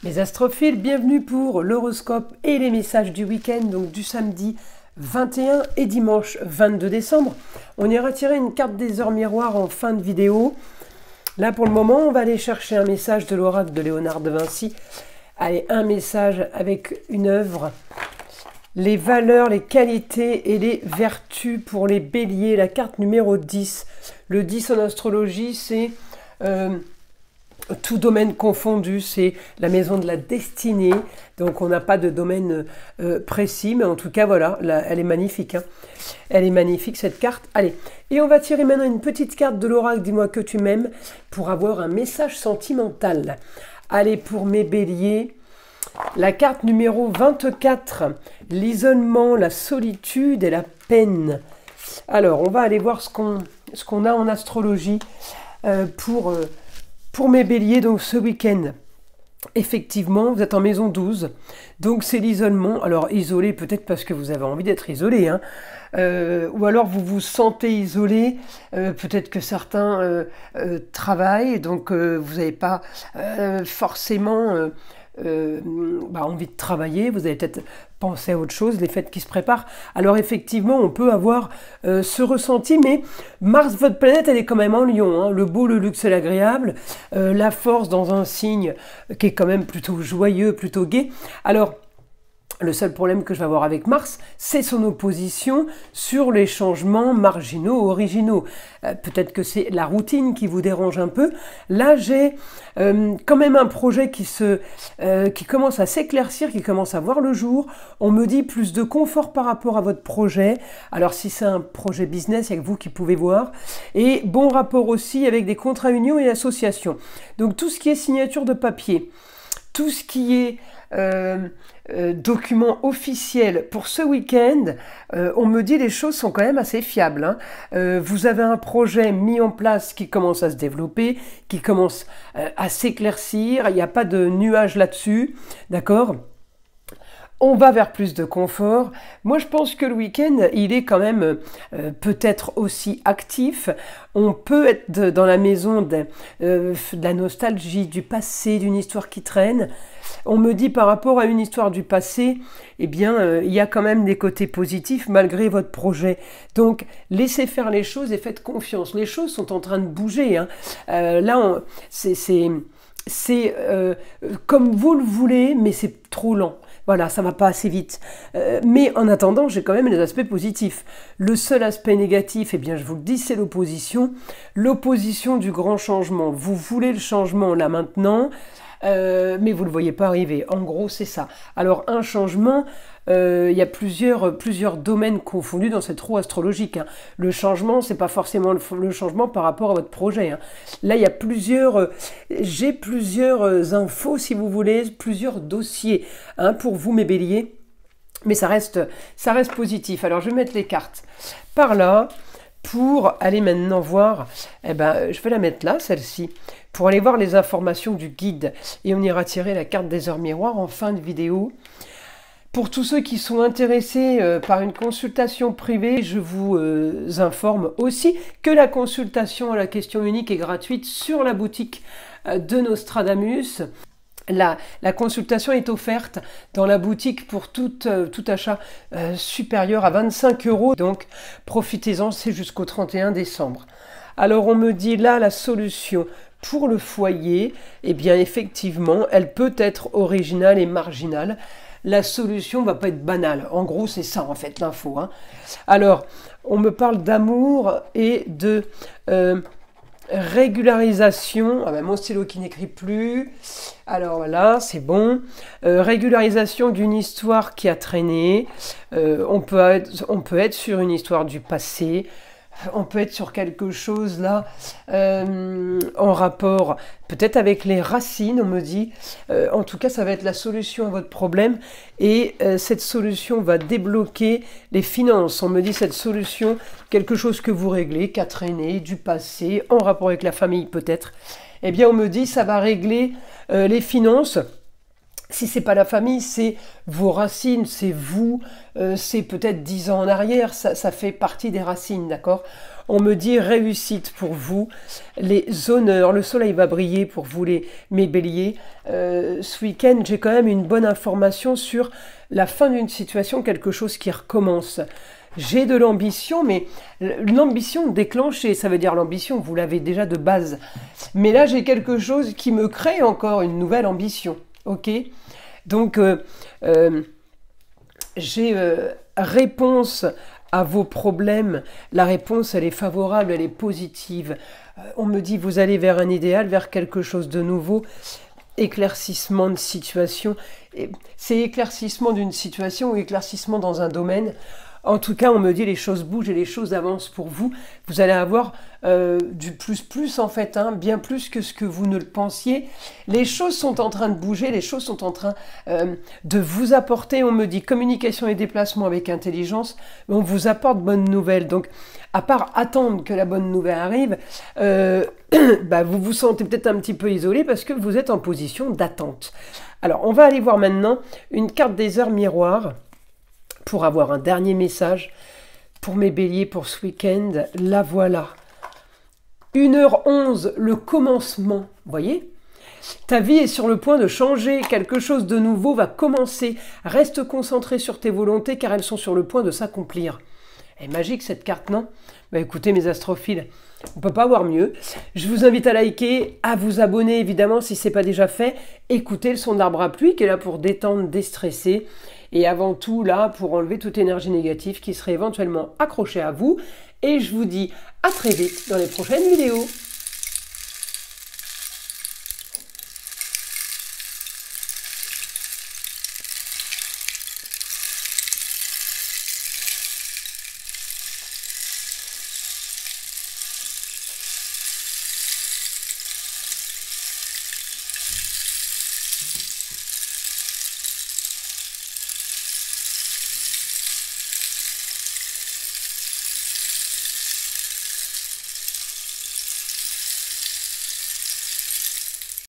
Mes astrophiles, bienvenue pour l'horoscope et les messages du week-end, donc du samedi 21 et dimanche 22 décembre. On ira tirer une carte des heures miroirs en fin de vidéo. Là, pour le moment, on va aller chercher un message de l'oracle de Léonard de Vinci. Allez, un message avec une œuvre. Les valeurs, les qualités et les vertus pour les béliers. La carte numéro 10. Le 10 en astrologie, c'est... tout domaine confondu, c'est la maison de la destinée. Donc on n'a pas de domaine précis, mais en tout cas voilà, là, elle est magnifique. Hein. Elle est magnifique cette carte. Allez, et on va tirer maintenant une petite carte de l'oracle, dis-moi que tu m'aimes, pour avoir un message sentimental. Allez, pour mes béliers, la carte numéro 24, l'isolement, la solitude et la peine. Alors, on va aller voir ce qu'on a en astrologie pour mes béliers, donc ce week-end. Effectivement, vous êtes en maison 12, donc c'est l'isolement. Alors isolé peut-être parce que vous avez envie d'être isolé, hein. Ou alors vous vous sentez isolé, peut-être que certains travaillent, donc vous n'avez pas forcément envie de travailler, vous avez peut-être pensé à autre chose, les fêtes qui se préparent. Alors effectivement, on peut avoir ce ressenti, mais Mars, votre planète, elle est quand même en Lion, hein. Le beau, le luxe et l'agréable, la force dans un signe qui est quand même plutôt joyeux, plutôt gai. Alors, le seul problème que je vais avoir avec Mars, c'est son opposition sur les changements marginaux, originaux. Peut-être que c'est la routine qui vous dérange un peu. Là, j'ai quand même un projet qui commence à s'éclaircir, qui commence à voir le jour. On me dit plus de confort par rapport à votre projet. Alors, si c'est un projet business, il y a que vous qui pouvez voir. Et bon rapport aussi avec des contrats unions et associations. Donc, tout ce qui est signature de papier, tout ce qui est... document officiel pour ce week-end, on me dit les choses sont quand même assez fiables, hein. Vous avez un projet mis en place qui commence à se développer, qui commence à s'éclaircir, il n'y a pas de nuages là-dessus, d'accord ? On va vers plus de confort. Moi, je pense que le week-end, il est quand même peut-être aussi actif. On peut être dans la maison de la nostalgie, du passé, d'une histoire qui traîne. On me dit par rapport à une histoire du passé, eh bien, il y a quand même des côtés positifs malgré votre projet. Donc, laissez faire les choses et faites confiance. Les choses sont en train de bouger, hein. Là, c'est comme vous le voulez, mais c'est trop lent. Voilà, ça ne va pas assez vite. Mais en attendant, j'ai quand même les aspects positifs. Le seul aspect négatif, eh bien, je vous le dis, c'est l'opposition. L'opposition du grand changement. Vous voulez le changement là maintenant, mais vous ne le voyez pas arriver. En gros, c'est ça. Alors, un changement, il y a plusieurs domaines confondus dans cette roue astrologique, hein. Le changement, c'est pas forcément le changement par rapport à votre projet, hein. Là, il y a j'ai plusieurs infos, si vous voulez, plusieurs dossiers, hein, pour vous, mes béliers. Mais ça reste positif. Alors, je vais mettre les cartes par là pour aller maintenant voir. Eh ben, je vais la mettre là, celle-ci, pour aller voir les informations du guide. Et on ira tirer la carte des heures miroirs en fin de vidéo. Pour tous ceux qui sont intéressés par une consultation privée, je vous informe aussi que la consultation à la question unique est gratuite sur la boutique de Nostradamus. La consultation est offerte dans la boutique pour tout achat supérieur à 25 €. Donc, profitez-en, c'est jusqu'au 31 décembre. Alors, on me dit là, la solution pour le foyer, eh bien, effectivement, elle peut être originale et marginale. La solution ne va pas être banale. En gros, c'est ça, en fait, l'info, hein. Alors, on me parle d'amour et de régularisation. Ah ben, mon stylo qui n'écrit plus. Alors voilà, c'est bon. Régularisation d'une histoire qui a traîné. On peut être sur une histoire du passé. On peut être sur quelque chose là, en rapport peut-être avec les racines, on me dit. En tout cas, ça va être la solution à votre problème. Et cette solution va débloquer les finances. On me dit cette solution, quelque chose que vous réglez, qui a traîné, du passé, en rapport avec la famille peut-être. Eh bien, on me dit ça va régler les finances. Si c'est pas la famille, c'est vos racines, c'est vous, c'est peut-être 10 ans en arrière, ça fait partie des racines, d'accord ? On me dit réussite pour vous, les honneurs, le soleil va briller pour vous mes béliers. Ce week-end, j'ai quand même une bonne information sur la fin d'une situation, quelque chose qui recommence. J'ai de l'ambition, mais l'ambition déclenchée, ça veut dire l'ambition, vous l'avez déjà de base. Mais là, j'ai quelque chose qui me crée encore une nouvelle ambition, ok? Donc, j'ai réponse à vos problèmes. La réponse, elle est favorable, elle est positive. On me dit, vous allez vers un idéal, vers quelque chose de nouveau. Éclaircissement de situation. C'est éclaircissement d'une situation ou éclaircissement dans un domaine. En tout cas, on me dit les choses bougent et les choses avancent pour vous. Vous allez avoir du plus en fait, hein, bien plus que ce que vous ne le pensiez. Les choses sont en train de bouger, les choses sont en train de vous apporter. On me dit communication et déplacement avec intelligence. On vous apporte bonnes nouvelles. Donc, à part attendre que la bonne nouvelle arrive, vous vous sentez peut-être un petit peu isolé parce que vous êtes en position d'attente. Alors, on va aller voir maintenant une carte des heures miroirs. Pour avoir un dernier message pour mes béliers pour ce week-end, la voilà. 1h11, le commencement, voyez? Ta vie est sur le point de changer, quelque chose de nouveau va commencer. Reste concentré sur tes volontés car elles sont sur le point de s'accomplir. Elle est magique cette carte, non? Écoutez mes astrophiles, on ne peut pas avoir mieux. Je vous invite à liker, à vous abonner évidemment si ce n'est pas déjà fait. Écoutez le son d'arbre à pluie qui est là pour détendre, déstresser. Et avant tout là pour enlever toute énergie négative qui serait éventuellement accrochée à vous. Et je vous dis à très vite dans les prochaines vidéos.